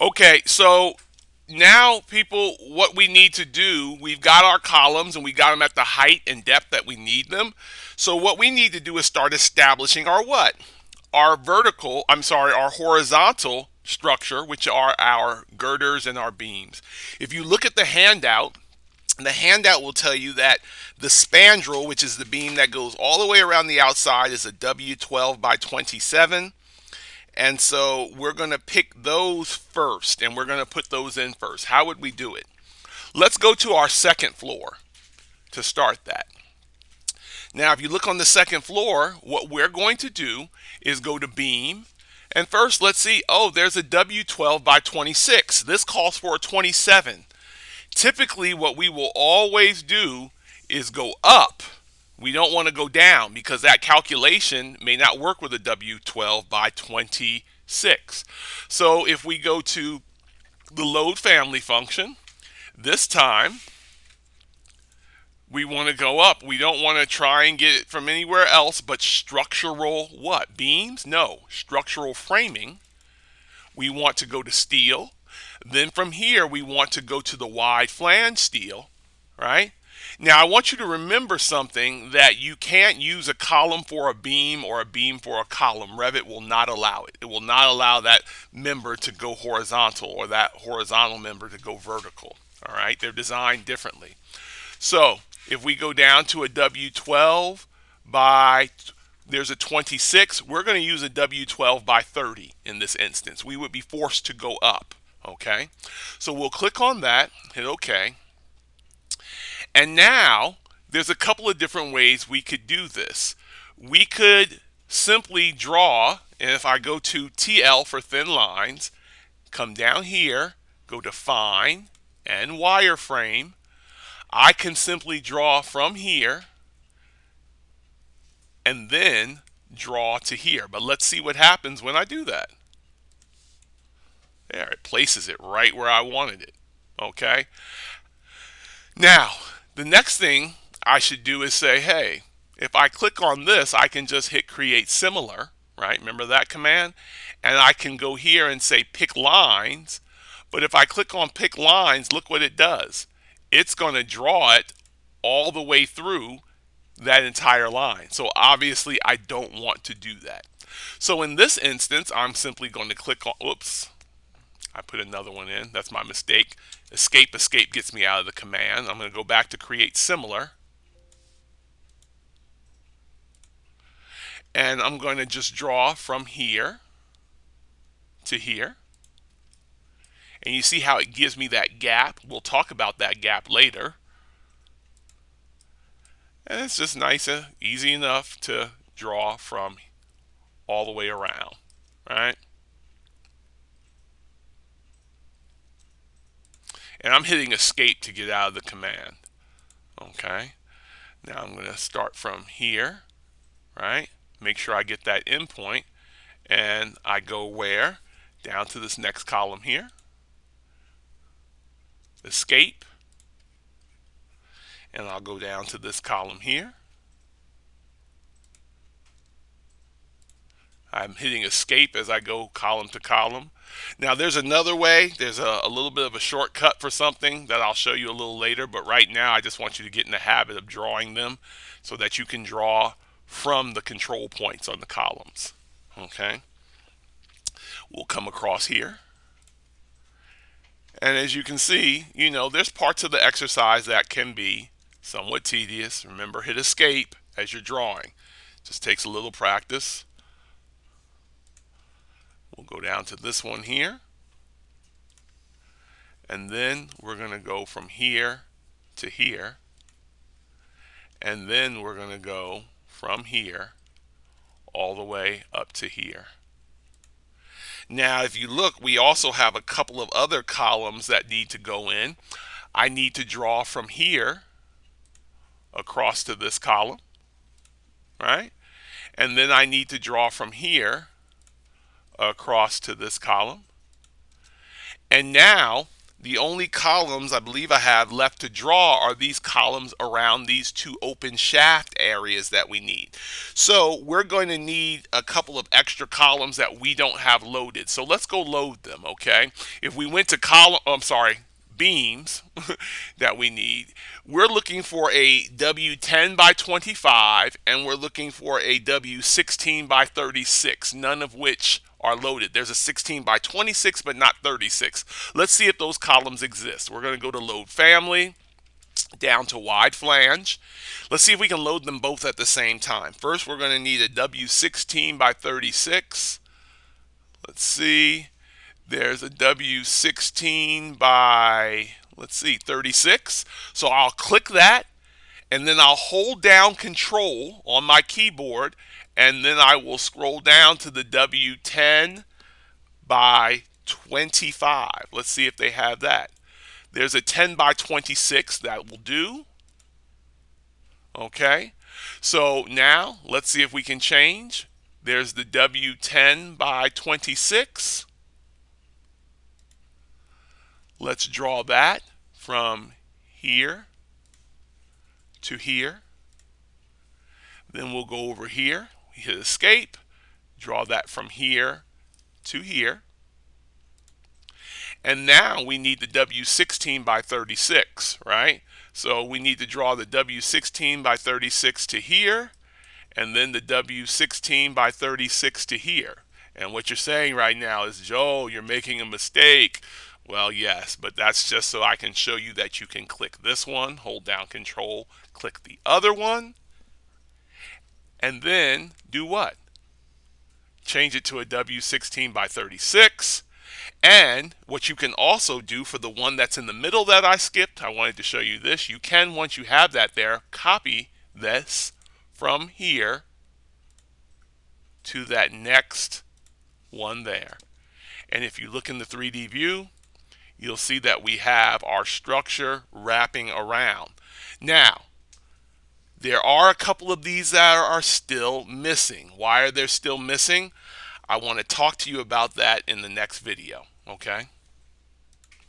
Okay, so now people, what we need to do, we've got our columns and we got them at the height and depth that we need them. So what we need to do is start establishing our what? Our vertical, I'm sorry, our horizontal structure, which are our girders and our beams. If you look at the handout will tell you that the spandrel, which is the beam that goes all the way around the outside, is a W12 by 27. And so we're going to pick those first and we're going to put those in first. How would we do it? Let's go to our second floor to start that. Now, if you look on the second floor, what we're going to do is go to beam. And first, let's see. Oh, there's a W12 by 26. This calls for a 27. Typically, what we will always do is go up. We don't want to go down because that calculation may not work with a W12 by 26. So if we go to the load family function, this time we want to go up. We don't want to try and get it from anywhere else but structural what? Beams? No, structural framing. We want to go to steel. Then from here, we want to go to the wide flange steel, right? Now, I want you to remember something that you can't use a column for a beam or a beam for a column. Revit will not allow it. It will not allow that member to go horizontal or that horizontal member to go vertical. All right, they're designed differently. So if we go down to a W12 by, there's a 26, we're going to use a W12 by 30 in this instance. We would be forced to go up. Okay, so we'll click on that, hit OK. And now there's a couple of different ways we could do this. We could simply draw, and if I go to TL for thin lines, come down here, go to Fine and Wireframe, I can simply draw from here and then draw to here. But let's see what happens when I do that. There, it places it right where I wanted it. Okay. Now, the next thing I should do is say, hey, if I click on this, I can just hit create similar, right? Remember that command? And I can go here and say pick lines. But if I click on pick lines, look what it does. It's going to draw it all the way through that entire line. So obviously I don't want to do that. So in this instance, I'm simply going to click on, oops, I put another one in. That's my mistake. Escape gets me out of the command. I'm going to go back to create similar. And I'm going to just draw from here to here. And you see how it gives me that gap. We'll talk about that gap later. And it's just nice and easy enough to draw from all the way around, right? And I'm hitting escape to get out of the command. Okay. Now I'm going to start from here, right? Make sure I get that endpoint, and I go where? Down to this next column here. Escape. And I'll go down to this column here. I'm hitting escape as I go column to column. Now there's another way. There's a little bit of a shortcut for something that I'll show you a little later, but right now I just want you to get in the habit of drawing them so that you can draw from the control points on the columns. Okay. We'll come across here. And as you can see, there's parts of the exercise that can be somewhat tedious. Remember, hit escape as you're drawing. Just takes a little practice. We'll go down to this one here. And then we're going to go from here to here. And then we're going to go from here all the way up to here. Now, if you look, we also have a couple of other columns that need to go in. I need to draw from here across to this column, right? And then I need to draw from here across to this column. And now The only columns I believe I have left to draw are these columns around these two open shaft areas that we need. So we're going to need a couple of extra columns that we don't have loaded. So let's go load them, okay? If we went to beams that we need, we're looking for a W10 by 25 and we're looking for a W16 by 36, none of which are loaded. There's a 16 by 26 but not 36. Let's see if those columns exist. We're going to go to load family, down to wide flange. Let's see if we can load them both at the same time. First, we're going to need a W16 by 36. Let's see. There's a W16 by, let's see, 36. So I'll click that, and then I'll hold down Control on my keyboard, and then I will scroll down to the W10 by 25. Let's see if they have that. There's a 10 by 26 that will do. Okay. So now let's see if we can change. There's the W10 by 26. Let's draw that from here to here. Then we'll go over here. We hit escape. Draw that from here to here. And now we need the W16 by 36, right? So we need to draw the W16 by 36 to here, and then the W16 by 36 to here. And what you're saying right now is, Joe, you're making a mistake. Well, yes, but that's just so I can show you that you can click this one, hold down Control, click the other one, and then do what? Change it to a W16 by 36. And what you can also do for the one that's in the middle that I skipped, I wanted to show you this. You can, once you have that there, copy this from here to that next one there. And if you look in the 3D view, you'll see that we have our structure wrapping around. Now, there are a couple of these that are still missing. Why are they still missing? I want to talk to you about that in the next video, okay?